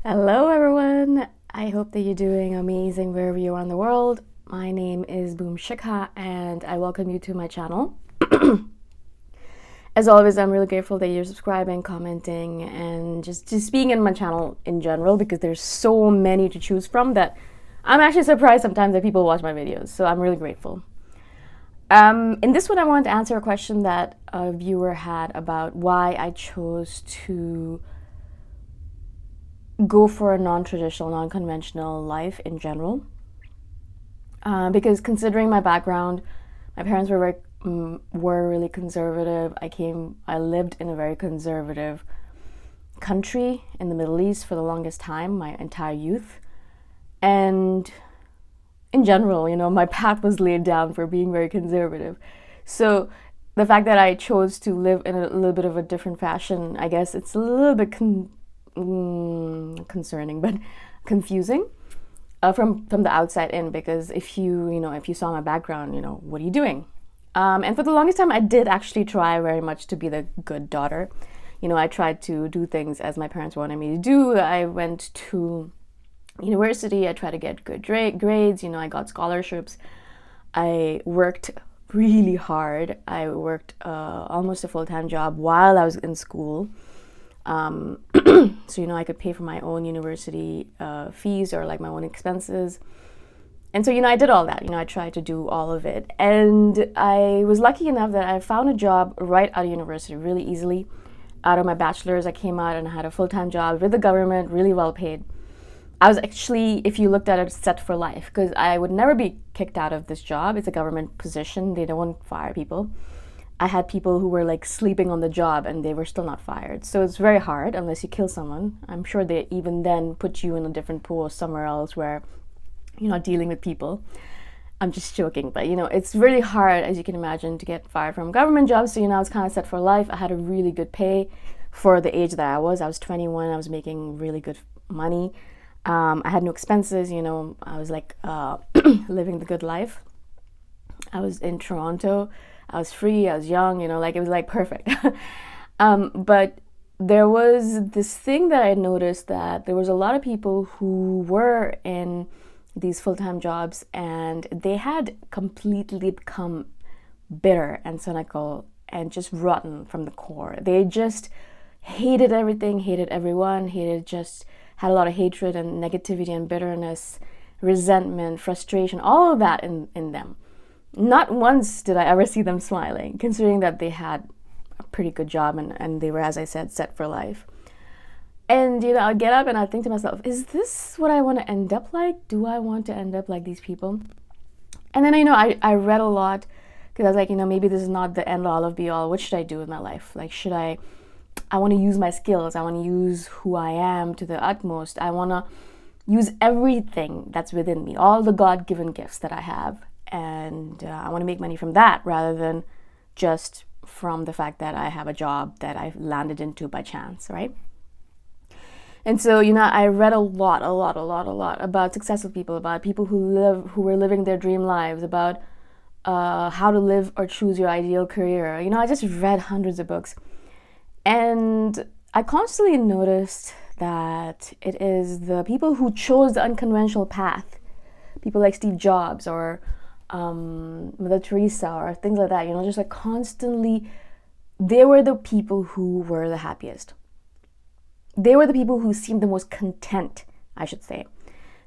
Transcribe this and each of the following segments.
Hello, everyone. I hope that you're doing amazing wherever you are in the world. My name is Shikha, and I welcome you to my channel. As always, I'm really grateful that you're subscribing, commenting, and just being in my channel in general because there's so many to choose from that I'm actually surprised sometimes that people watch my videos. So I'm really grateful. In this one, I wanted to answer a question that a viewer had about why I chose to go for a non-traditional, non-conventional life in general. Because considering my background, my parents were really conservative. I lived in a very conservative country in the Middle East for the longest time, my entire youth. And in general, my path was laid down for being very conservative. So the fact that I chose to live in a little bit of a different fashion, I guess it's a little bit concerning, but confusing from the outside in. Because if you saw my background, what are you doing? And for the longest time, I did actually try very much to be the good daughter. I tried to do things as my parents wanted me to do. I went to university. I tried to get good grades. I got scholarships. I worked really hard. I worked almost a full-time job while I was in school. So I could pay for my own university fees or like my own expenses. And so I did all that. I tried to do all of it. And I was lucky enough that I found a job right out of university really easily. Out of my bachelor's, I came out and I had a full-time job with the government, really well paid. I was actually, if you looked at it, set for life because I would never be kicked out of this job. It's a government position. They don't fire people. I had people who were like sleeping on the job and they were still not fired. So it's very hard unless you kill someone. I'm sure they even then put you in a different pool somewhere else where you're not dealing with people. I'm just joking, but it's really hard, as you can imagine, to get fired from government jobs. So I was kind of set for life. I had a really good pay for the age that I was. I was 21. I was making really good money. I had no expenses. I was like living the good life. I was in Toronto. I was free, I was young, it was like perfect. But there was this thing that I noticed that there was a lot of people who were in these full-time jobs and they had completely become bitter and cynical and just rotten from the core. They just hated everything, hated everyone, had a lot of hatred and negativity and bitterness, resentment, frustration, all of that in them. Not once did I ever see them smiling, considering that they had a pretty good job and they were, as I said, set for life. And, I'd get up and I'd think to myself, is this what I want to end up like? Do I want to end up like these people? And then, I read a lot because I was like, maybe this is not the end all of be all. What should I do in my life? Like, I want to use my skills. I want to use who I am to the utmost. I want to use everything that's within me, all the God-given gifts that I have. And I want to make money from that rather than just from the fact that I have a job that I've landed into by chance, right? And so, I read a lot about successful people, about people who were living their dream lives, about how to live or choose your ideal career. I just read hundreds of books. And I constantly noticed that it is the people who chose the unconventional path, people like Steve Jobs or Mother Teresa or things like that, just like constantly, they were the people who were the happiest. They were the people who seemed the most content, I should say.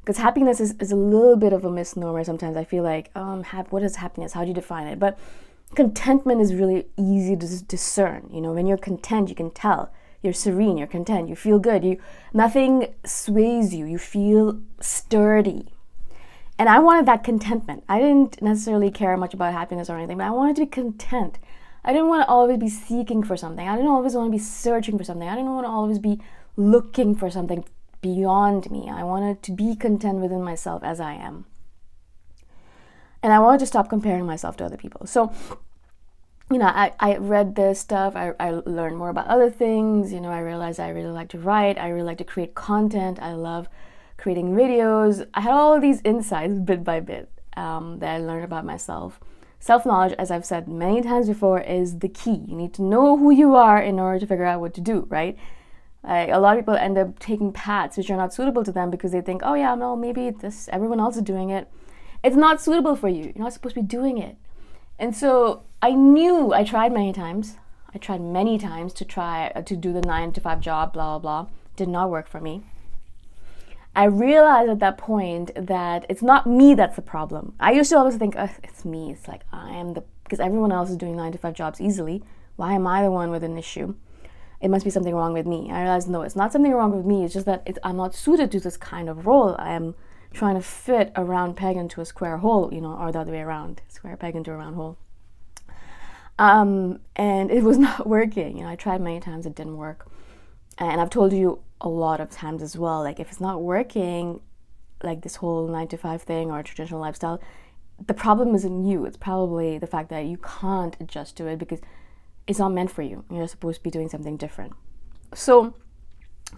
Because happiness is a little bit of a misnomer sometimes. I feel like, what is happiness? How do you define it? But contentment is really easy to discern. When you're content, you can tell. You're serene, you're content, you feel good. Nothing sways you. You feel sturdy. And I wanted that contentment. I didn't necessarily care much about happiness or anything, but I wanted to be content. I didn't want to always be seeking for something. I didn't always want to be searching for something. I didn't want to always be looking for something beyond me. I wanted to be content within myself as I am. And I wanted to stop comparing myself to other people. So, I read this stuff. I learned more about other things. I realized I really like to write. I really like to create content. I love creating videos. I had all of these insights bit by bit that I learned about myself. Self-knowledge, as I've said many times before, is the key. You need to know who you are in order to figure out what to do, right? Like a lot of people end up taking paths which are not suitable to them because they think, oh yeah, no, maybe this everyone else is doing it. It's not suitable for you. You're not supposed to be doing it. And so I tried many times. I tried many times to do the 9 to 5 job, blah, blah, blah. Did not work for me. I realized at that point that it's not me that's the problem. I used to always think, it's me. It's like because everyone else is doing 9 to 5 jobs easily. Why am I the one with an issue? It must be something wrong with me. I realized, no, it's not something wrong with me. It's just that I'm not suited to this kind of role. I am trying to fit a round peg into a square hole, or the other way around, square peg into a round hole. And it was not working. I tried many times, it didn't work. And I've told you a lot of times as well, like if it's not working, like this whole 9 to 5 thing or traditional lifestyle, the problem isn't you. It's probably the fact that you can't adjust to it because it's not meant for you. You're supposed to be doing something different. So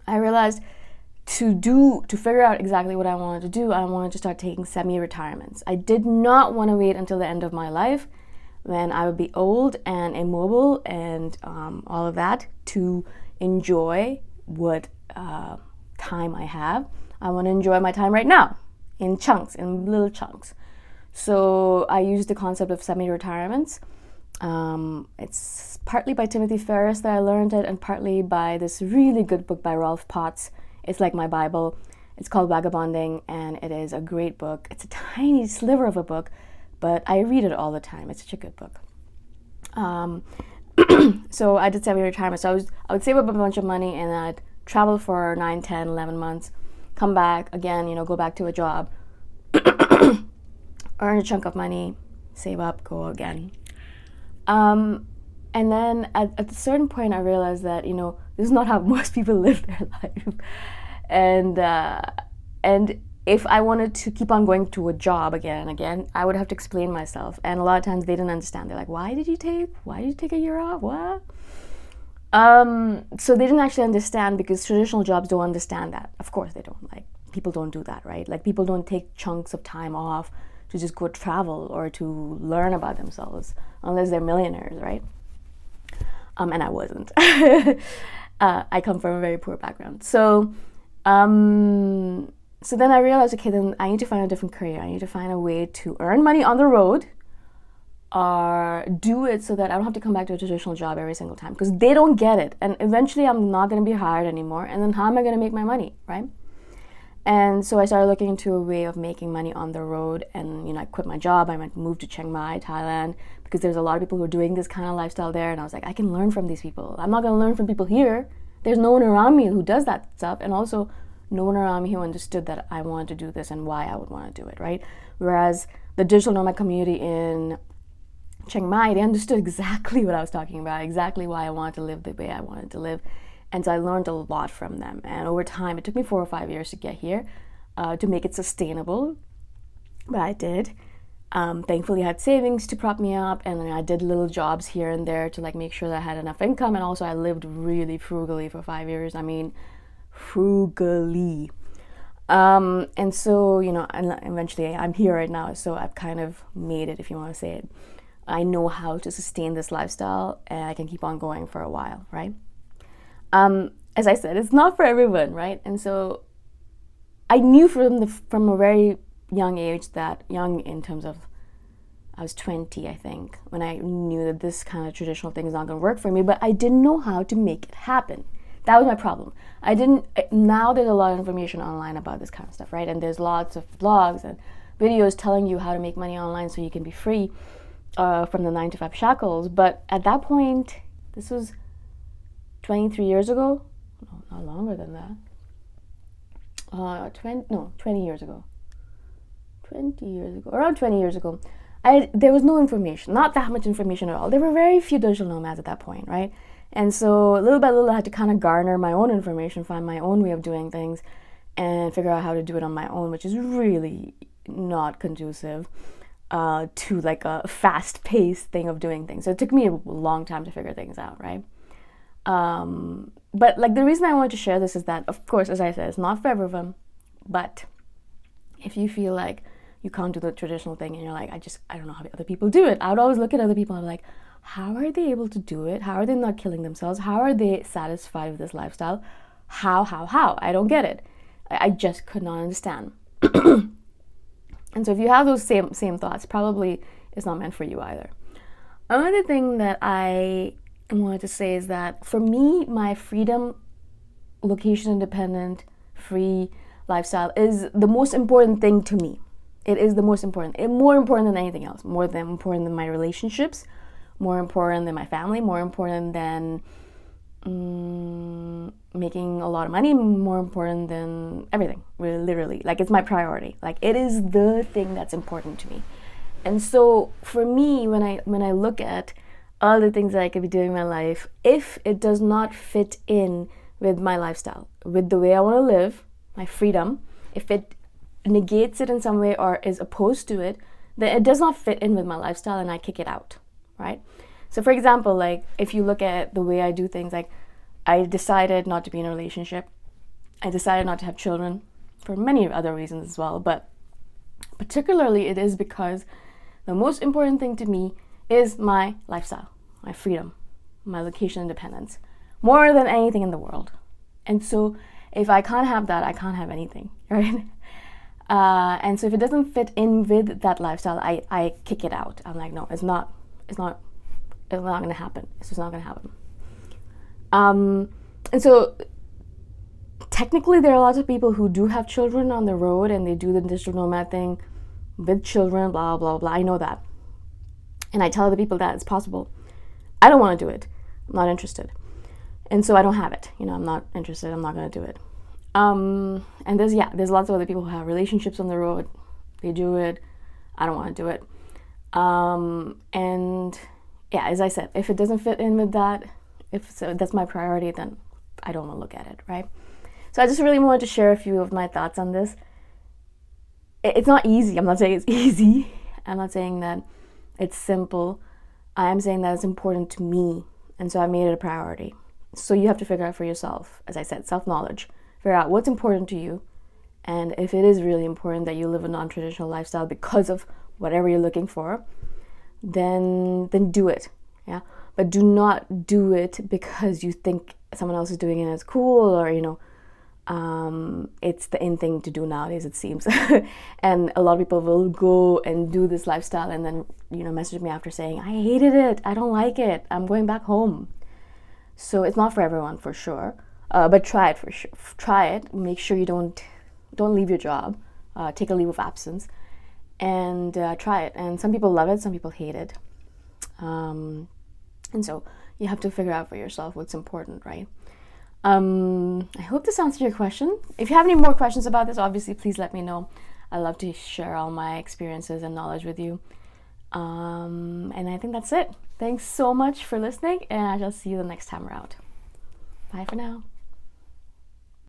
I realized to figure out exactly what I wanted to do, I wanted to start taking semi-retirements. I did not want to wait until the end of my life when I would be old and immobile and all of that to enjoy what time I have. I want to enjoy my time right now in chunks, in little chunks. So I used the concept of semi-retirements. It's partly by Timothy Ferriss that I learned it, and partly by this really good book by Rolf Potts. It's like my Bible. It's called Vagabonding, and it is a great book. It's a tiny sliver of a book, but I read it all the time. It's such a good book. So I did semi-retirement. So I would save up a bunch of money, and I'd travel for 9, 10, 11 months, come back again, go back to a job, earn a chunk of money, save up, go again. And then at a certain point, I realized that, this is not how most people live their life. And if I wanted to keep on going to a job again and again, I would have to explain myself. And a lot of times they didn't understand. They're like, why did you take a year off? What? So they didn't actually understand because traditional jobs don't understand that. Of course they don't. Like, people don't do that, right? Like, people don't take chunks of time off to just go travel or to learn about themselves unless they're millionaires, right? And I wasn't. I come from a very poor background. So then I realized, okay, then I need to find a different career. I need to find a way to earn money on the road or do it so that I don't have to come back to a traditional job every single time because they don't get it. And eventually I'm not going to be hired anymore. And then how am I going to make my money, right? And so I started looking into a way of making money on the road. And, I quit my job. I moved to Chiang Mai, Thailand, because there's a lot of people who are doing this kind of lifestyle there. And I was like, I can learn from these people. I'm not going to learn from people here. There's no one around me who does that stuff. And also no one around me who understood that I wanted to do this and why I would want to do it, right? Whereas the digital nomad community in Chiang Mai, they understood exactly what I was talking about, exactly why I wanted to live the way I wanted to live. And so I learned a lot from them. And over time, it took me 4 or 5 years to get here, to make it sustainable. But I did. Thankfully, I had savings to prop me up. And then I did little jobs here and there to make sure that I had enough income. And also I lived really frugally for 5 years. I mean, frugally. And so, and eventually I'm here right now. So I've kind of made it, if you want to say it. I know how to sustain this lifestyle and I can keep on going for a while, right? As I said, it's not for everyone, right? And so I knew from a very young age that, young in terms of, I was 20, I think, when I knew that this kind of traditional thing is not going to work for me, but I didn't know how to make it happen. That was my problem. Now there's a lot of information online about this kind of stuff, right? And there's lots of blogs and videos telling you how to make money online so you can be free from the 9 to 5 shackles. But at that point, this was 23 years ago. No, not longer than that. 20 years ago. 20 years ago. Around 20 years ago. There was no information. Not that much information at all. There were very few digital nomads at that point, right? And so little by little, I had to kind of garner my own information, find my own way of doing things, and figure out how to do it on my own, which is really not conducive to a fast-paced thing of doing things. So it took me a long time to figure things out, right? But the reason I wanted to share this is that, of course, as I said, it's not for everyone. But if you feel like you can't do the traditional thing and you're like, I don't know how other people do it, I would always look at other people and be like, how are they able to do it? How are they not killing themselves? How are they satisfied with this lifestyle? How? I don't get it. I just could not understand. And so if you have those same thoughts, probably it's not meant for you either. Another thing that I wanted to say is that for me, my freedom, location independent, free lifestyle is the most important thing to me. It is the most important. It's more important than anything else. More than important than my relationships, more important than my family, more important than making a lot of money, more important than everything, really, literally. Like, it's my priority. Like, it is the thing that's important to me. And so for me, when I look at all the things that I could be doing in my life, if it does not fit in with my lifestyle, with the way I want to live, my freedom, if it negates it in some way or is opposed to it, then it does not fit in with my lifestyle and I kick it out, right? So for example, like if you look at the way I do things, like I decided not to be in a relationship. I decided not to have children for many other reasons as well, but particularly it is because the most important thing to me is my lifestyle, my freedom, my location independence, more than anything in the world. And so if I can't have that, I can't have anything, right? And so if it doesn't fit in with that lifestyle, I kick it out. I'm like, no, it's not going to happen. It's just not going to happen. And so technically there are lots of people who do have children on the road and they do the digital nomad thing with children, blah, blah, blah. I know that. And I tell other people that it's possible. I don't want to do it. I'm not interested. And so I don't have it. I'm not interested. I'm not going to do it. And there's lots of other people who have relationships on the road. They do it. I don't want to do it. And yeah, as I said, if it doesn't fit in with that, if so, that's my priority, then I don't want to look at it, right? So I just really wanted to share a few of my thoughts on this. It's not easy. I'm not saying it's easy. I'm not saying that it's simple. I am saying that it's important to me. And so I made it a priority. So you have to figure out for yourself, as I said, self-knowledge. Figure out what's important to you. And if it is really important that you live a non-traditional lifestyle because of whatever you're looking for, then do it. Yeah. But do not do it because you think someone else is doing it and it's cool, or it's the in thing to do nowadays, it seems. And a lot of people will go and do this lifestyle and then message me after saying, I hated it, I don't like it, I'm going back home. So it's not for everyone, for sure, but try it for sure. Try it. Make sure you don't leave your job. Take a leave of absence and try it. And some people love it, some people hate it. And so you have to figure out for yourself what's important, right? I hope this answered your question. If you have any more questions about this, obviously, please let me know. I love to share all my experiences and knowledge with you. And I think that's it. Thanks so much for listening, and I shall see you the next time around. Bye for now.